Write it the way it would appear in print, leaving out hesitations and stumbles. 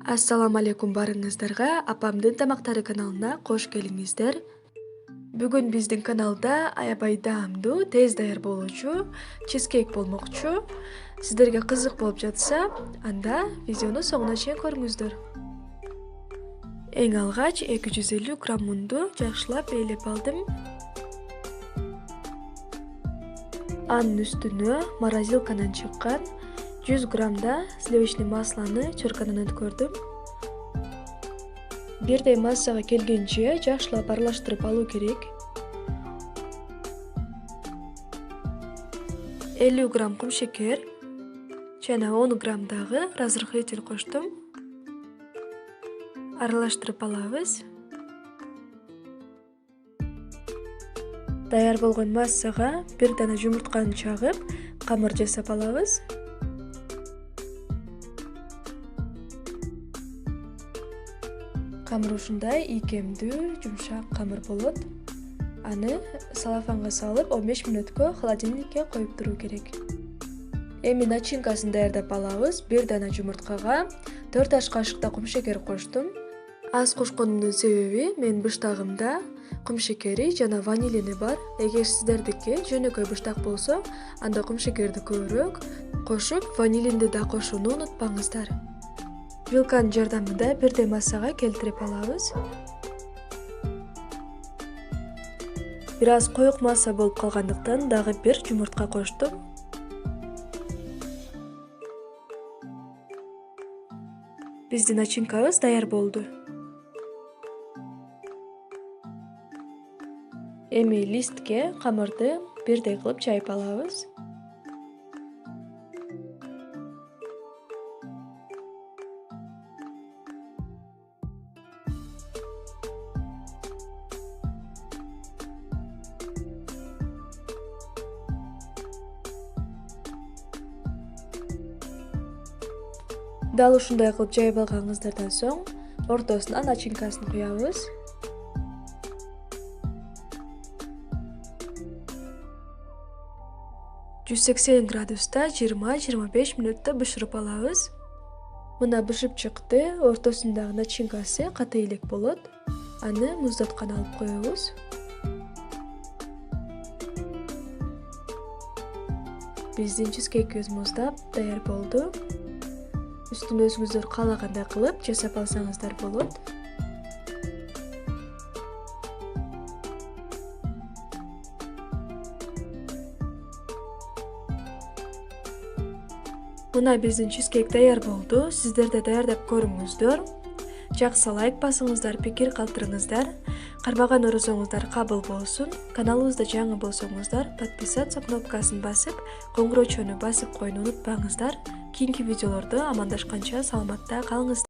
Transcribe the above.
Ассаламу алейкум барыңыздарга, апамдын тамактары каналына кош келиңиздер. Бүгүн биздин каналда аябай даамдуу, тез даяр болуучу чизкейк болмокчу. Сиздерге кызык болуп жатса, анда видеону соңуна чейин көрүңүздөр. Эң алгач 250 грамм унду жакшылап ээлеп алдым. Анын үстүнө морозилкадан чыккан 100 граммда сливочный маслону чыркандан өткөрдүм. Бирдей массага келгенче жакшылап аралаштырып алуу керек. 50 грамм кум шекер жана 10 грамм дагы разрыхлитель коштум. Аралаштырып алабыз. Даяр болгон массага бир дана жумуртканы чагып, камыр жасап алабыз. Камыр ушундай ийкемдүү, жумшак камыр болот. Аны салафанга салып 15 мүнөткө холодильникке коюп туруу керек. Эми начинкасын даярдап алабыз. Бир дана жумурткага 4 аш кашыкта кум шекер коштум. Аз кошконумдун себеби мен быштагымда кум шекери жана ванилини бар. Эгер сиздердики жөнөкөй быштак болсо, анда кум шекерди көбүрөөк кошуп, ванилинди да кошууну унутпаңыздар. Вилканын жардамында бирдей массага келтирип алабыз. Бир аз коюк масса болуп калгандыктан дагы бир жумуртка коштум. Биздин начинкабыз даяр болду. Эми листке камырды бирдей кылып жайып алабыз. Дал ушундай кылып жайып алганыңыздардан соң ортосуна начинкасын куябыз. Жүз 180 градуста 20-25 мүнөттө бышырып алабыз. Мына бышып чыкты, ортосундагы начинкасы каты элек болот. Аны муздаткан алып коебуз. Биздин чизкейкибиз муздап даяр болду. Үстүн өзүңүздөр каалагандай кылып жасап алсаңыздар болот. Мына биздин чизкейк даяр болду. Сиздер да даярдап көрүңүздөр. Жакса лайк басыңыздар, пикир калтырыңыздар. Кармаган орозоңуздар кабыл болсун. Каналыбызда жаңы болсоңуздар, подписаться кнопкасын басып, коңгурочону басып коюуну унутпаңыздар. Кийинки видеолордо амандашканча саламатта калыңыздар.